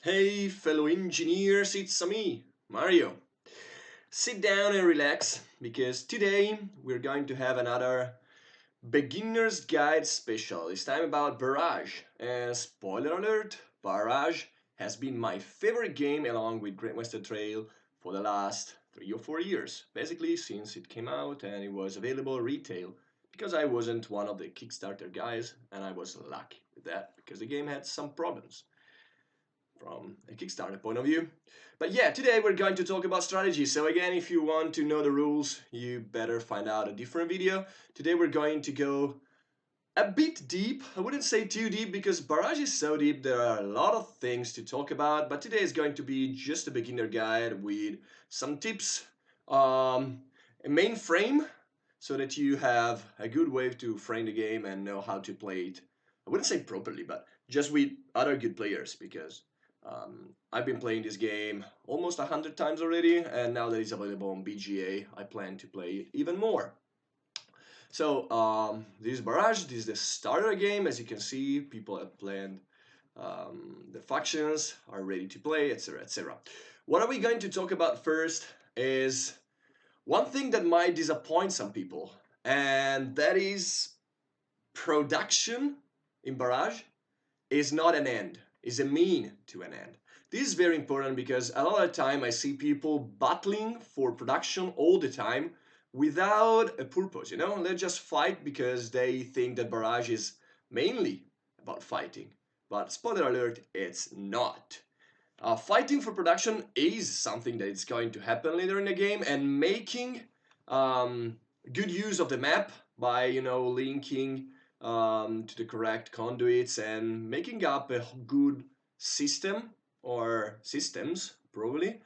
Hey, fellow engineers, it's me, Mario. Sit down and relax because today we're going to have another beginner's guide special. This time about Barrage. And spoiler alert, Barrage has been my favorite game along with Great Western Trail for the last 3 or 4 years. Basically, since it came out and it was available retail. Because I wasn't one of the Kickstarter guys, and I was lucky with that because the game had some problems from a Kickstarter point of view. But yeah, today we're going to talk about strategy. So again, if you want to know the rules, you better find out a different video. Today we're going to go a bit deep. I wouldn't say too deep because Barrage is so deep, there are a lot of things to talk about. But today is going to be just a beginner guide with some tips, a main frame, so that you have a good way to frame the game and know how to play it. I wouldn't say properly, but just with other good players because I've been playing this game almost 100 times already, and now that it's available on BGA, I plan to play it even more. So this is Barrage. This is the starter game. As you can see, people have planned the factions, are ready to play, etc., etc. What are we going to talk about first is one thing that might disappoint some people, and that is production in Barrage is not an end, is a mean to an end. This is very important because a lot of time I see people battling for production all the time without a purpose. They just fight because they think that Barrage is mainly about fighting. But spoiler alert, it's not. Fighting for production is something that is going to happen later in the game, and making um, good use of the map by linking to the correct conduits and making up a good system or systems probably.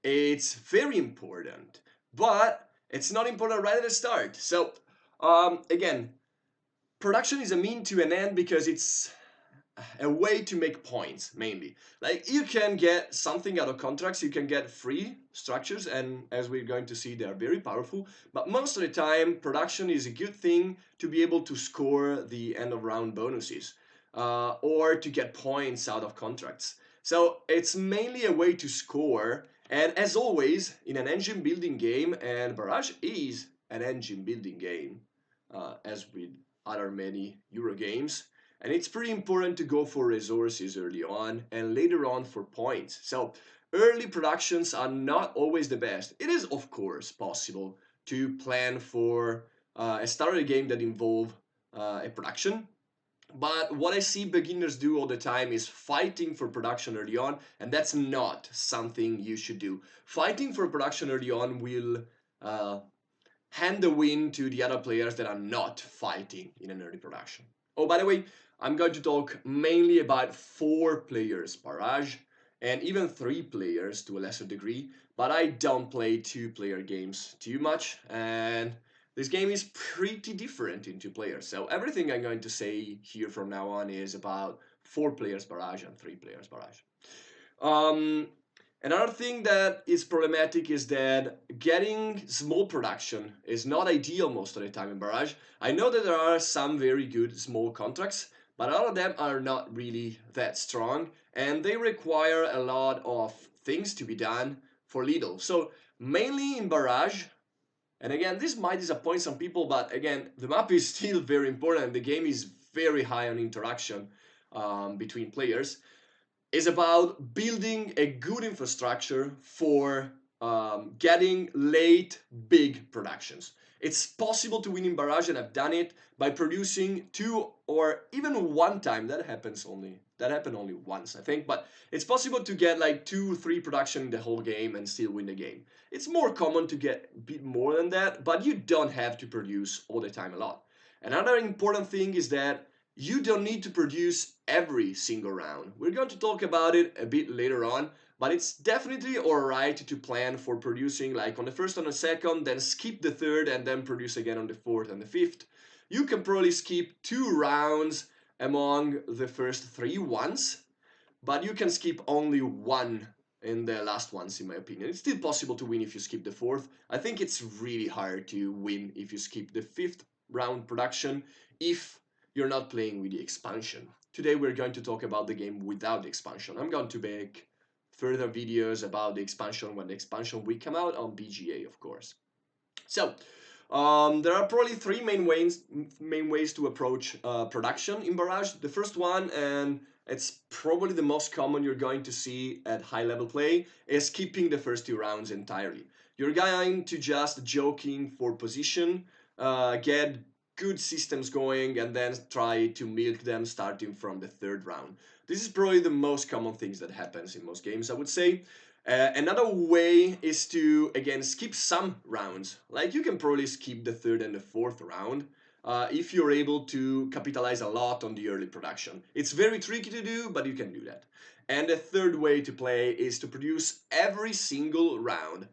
It's very important, but it's not important right at the start. So again, production is a mean to an end because it's a way to make points mainly. Like, you can get something out of contracts, you can get free structures, and as we're going to see, they are very powerful. But most of the time, production is a good thing to be able to score the end of round bonuses or to get points out of contracts. So it's mainly a way to score. And as always, in an engine building game, and Barrage is an engine building game, as with other many Euro games, and it's pretty important to go for resources early on and later on for points. So early productions are not always the best. It is, of course, possible to plan for a starter game that involve a production. But what I see beginners do all the time is fighting for production early on, and that's not something you should do. Fighting for production early on will uh, hand the win to the other players that are not fighting in an early production. Oh, by the way, I'm going to talk mainly about 4 players Barrage, and even 3 players to a lesser degree, but I don't play 2-player games too much, and this game is pretty different in 2 players. So everything I'm going to say here from now on is about 4 players Barrage and 3 players Barrage. Um, Another thing that is problematic is that getting small production is not ideal most of the time in Barrage. I know that there are some very good small contracts, but a lot of them are not really that strong, and they require a lot of things to be done for little. So mainly in Barrage, and again, this might disappoint some people, but again, the map is still very important. The game is very high on interaction between players, is about building a good infrastructure for getting late big productions. It's possible to win in Barrage, and I've done it by producing 2 or even 1 time. That happened only once, I think, but it's possible to get like 2 3 production in the whole game and still win the game. It's more common to get a bit more than that, but you don't have to produce all the time a lot. Another important thing is that you don't need to produce every single round. We're going to talk about it a bit later on, but it's definitely alright to plan for producing like on the first and the second, then skip the third, and then produce again on the fourth and the fifth. You can probably skip 2 rounds among the first 3 once, but you can skip only 1 in the last ones, in my opinion. It's still possible to win if you skip the fourth. I think it's really hard to win if you skip the fifth round production if you're not playing with the expansion. today we're going to talk about the game without the expansion. I'm going to make further videos about the expansion when the expansion will come out on BGA, of course. So, there are probably three main ways to approach production in Barrage. The first one, and it's probably the most common you're going to see at high level play, is skipping the first 2 rounds entirely. You're going to just joking for position, get good systems going, and then try to milk them starting from the third round. This is probably the most common things that happens in most games, I would say. Another way is to, again, skip some rounds. Like you can probably skip the third and the fourth round if you're able to capitalize a lot on the early production. It's very tricky to do, but you can do that. And the third way to play is to produce every single round.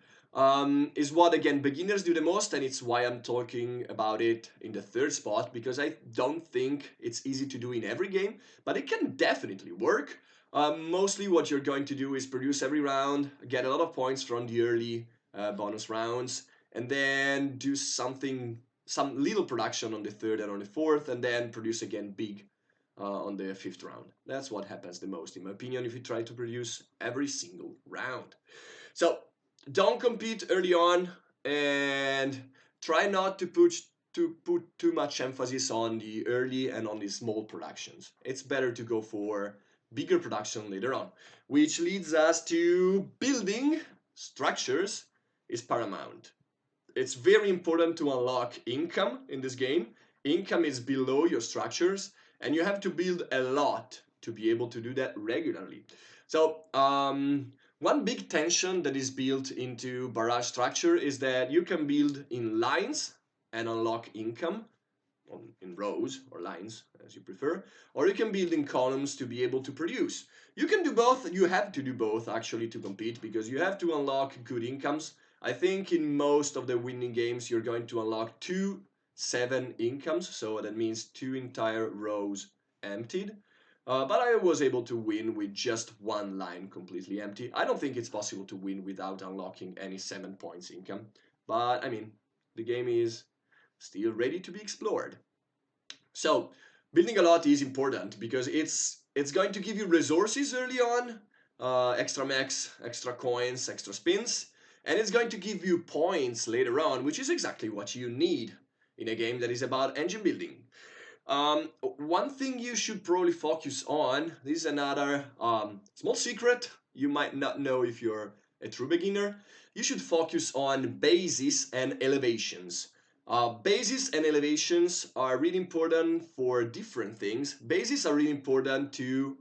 Is what, again, beginners do the most, and it's why I'm talking about it in the third spot, because I don't think it's easy to do in every game, but it can definitely work. Mostly what you're going to do is produce every round, get a lot of points from the early bonus rounds, and then do some little production on the third and on the fourth, and then produce again big on the fifth round. That's what happens the most, in my opinion, if you try to produce every single round. So don't compete early on, and try not to put too much emphasis on the early and on the small productions. It's better to go for bigger production later on, which leads us to building structures is paramount. It's very important to unlock income in this game. Income is below your structures, and you have to build a lot to be able to do that regularly. So one big tension that is built into Barrage structure is that you can build in lines and unlock income, in rows or lines as you prefer, or you can build in columns to be able to produce. You can do both. You have to do both actually to compete, because you have to unlock good incomes. I think in most of the winning games you're going to unlock 7 incomes, so that means 2 entire rows emptied. But I was able to win with just one line completely empty. I don't think it's possible to win without unlocking any 7 points income, but I mean, the game is still ready to be explored. So building a lot is important because it's going to give you resources early on, extra max, extra coins, extra spins, and it's going to give you points later on, which is exactly what you need in a game that is about engine building. One thing you should probably focus on, this is another small secret you might not know if you're a true beginner. You should focus on bases and elevations. Bases and elevations are really important for different things. Bases are really important to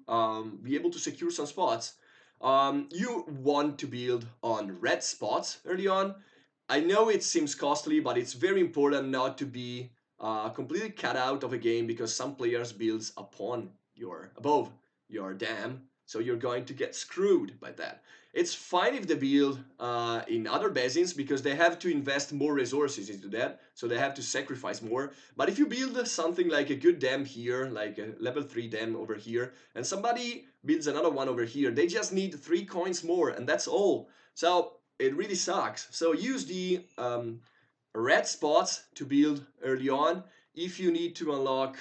be able to secure some spots. You want to build on red spots early on. I know it seems costly, but it's very important not to be completely cut out of a game because some players builds above your dam, so you're going to get screwed by that. It's fine if they build in other basins because they have to invest more resources into that, so they have to sacrifice more. But if you build something like a good dam here, like a level 3 dam over here, and somebody builds another one over here, they just need 3 coins more, and that's all. So it really sucks. So use the red spots to build early on if you need to unlock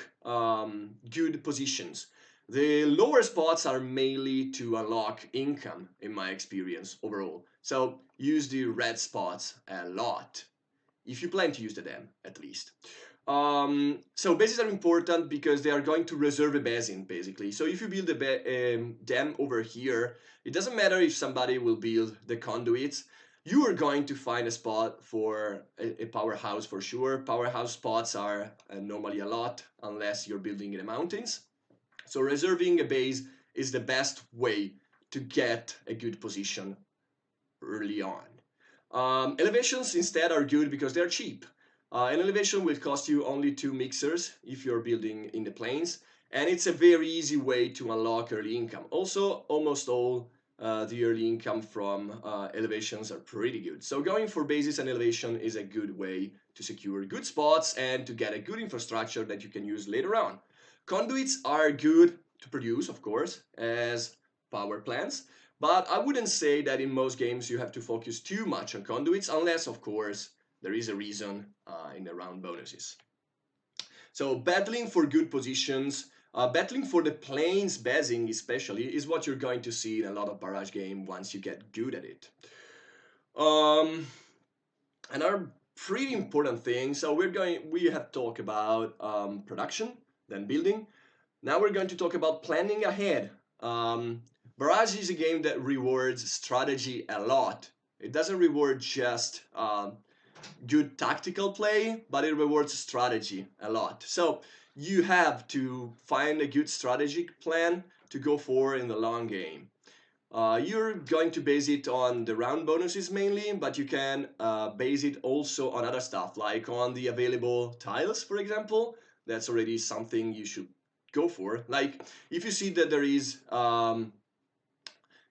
good positions. The lower spots are mainly to unlock income, in my experience overall. So use the red spots a lot, if you plan to use them at least. So bases are important because they are going to reserve a basin, basically. So if you build a dam over here, it doesn't matter if somebody will build the conduits. You are going to find a spot for a powerhouse for sure. Powerhouse spots are normally a lot, unless you're building in the mountains. So reserving a base is the best way to get a good position early on. Elevations instead are good because they're cheap. An elevation will cost you only 2 mixers if you're building in the plains, and it's a very easy way to unlock early income. Also, almost all the early income from elevations are pretty good. So going for bases and elevation is a good way to secure good spots and to get a good infrastructure that you can use later on. Conduits are good to produce, of course, as power plants, but I wouldn't say that in most games you have to focus too much on conduits, unless, of course, there is a reason in the round bonuses. So battling for good positions Battling for the planes basing especially is what you're going to see in a lot of Barrage game once you get good at it. Another pretty important thing, so we have talked about production, then building. Now we're going to talk about planning ahead. Barrage is a game that rewards strategy a lot. It doesn't reward just good tactical play, but it rewards strategy a lot. So you have to find a good strategic plan to go for in the long game. You're going to base it on the round bonuses mainly, but you can base it also on other stuff, like on the available tiles, for example. That's already something you should go for. Like if you see that there is a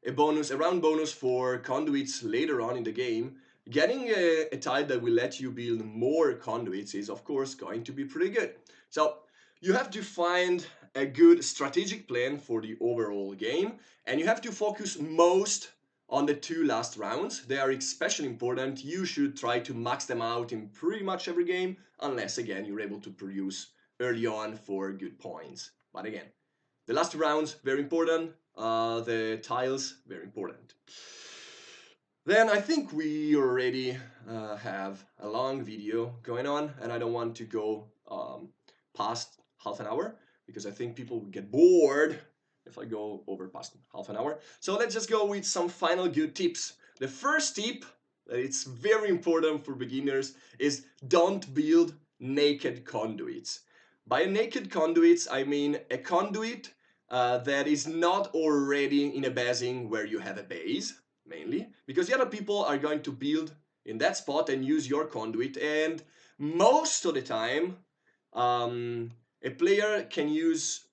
round bonus for conduits later on in the game, getting a tile that will let you build more conduits is of course going to be pretty good. So you have to find a good strategic plan for the overall game, and you have to focus most on the two last rounds. They are especially important. You should try to max them out in pretty much every game, unless again you're able to produce early on for good points. But again, the last two rounds, very important. The tiles, very important. Then I think we already have a long video going on, and I don't want to go past half an hour because I think people will get bored if I go over past half an hour. So let's just go with some final good tips. The first tip that it's very important for beginners is don't build naked conduits. By naked conduits, I mean a conduit that is not already in a basing where you have a base, mainly, because the other people are going to build in that spot and use your conduit, and most of the time, a player can use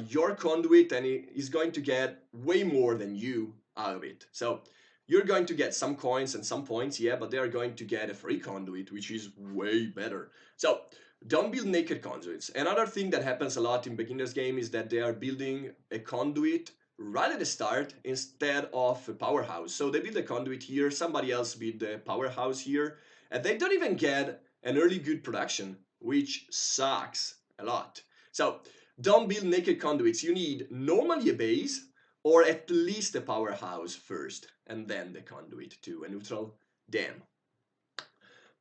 your conduit and he is going to get way more than you out of it. So you're going to get some coins and some points, yeah, but they are going to get a free conduit, which is way better. So don't build naked conduits. Another thing that happens a lot in beginners game is that they are building a conduit right at the start instead of a powerhouse. So they build a conduit here, somebody else build the powerhouse here, and they don't even get an early good production, which sucks a lot. So don't build naked conduits. You need normally a base or at least a powerhouse first, and then the conduit to a neutral dam.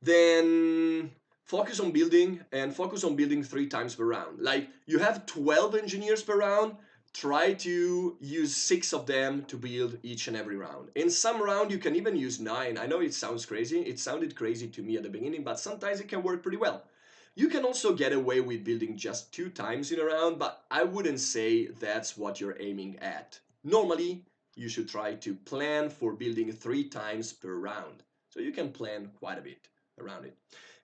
Then focus on building, and focus on building 3 times per round. Like you have 12 engineers per round, try to use 6 of them to build each and every round. In some round you can even use 9. I know it sounds crazy, it sounded crazy to me at the beginning, but sometimes it can work pretty well. You can also get away with building just 2 times in a round, but I wouldn't say that's what you're aiming at. Normally, you should try to plan for building 3 times per round, so you can plan quite a bit around it.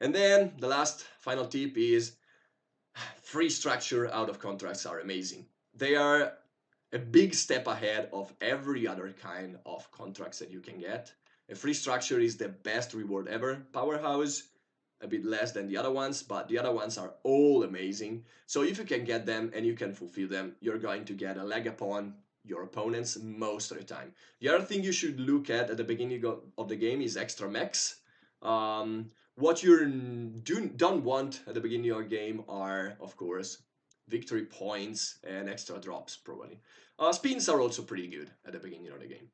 And then the last final tip is free structure out of contracts are amazing. They are a big step ahead of every other kind of contracts that you can get. A free structure is the best reward ever. Powerhouse, a bit less than the other ones, but the other ones are all amazing. So if you can get them and you can fulfill them, you're going to get a leg upon your opponents most of the time. The other thing you should look at the beginning of the game is extra mechs. What you don't want at the beginning of your game are, of course, victory points and extra drops, probably. Spins are also pretty good at the beginning of the game.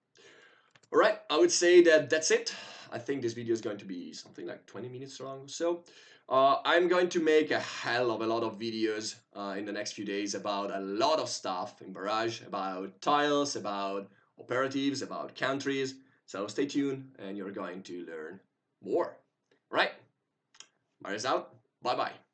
Alright, I would say that that's it. I think this video is going to be something like 20 minutes long or so. I'm going to make a hell of a lot of videos in the next few days about a lot of stuff in Barrage, about tiles, about operatives, about countries. So stay tuned and you're going to learn more. Right? Barrage out. Bye bye.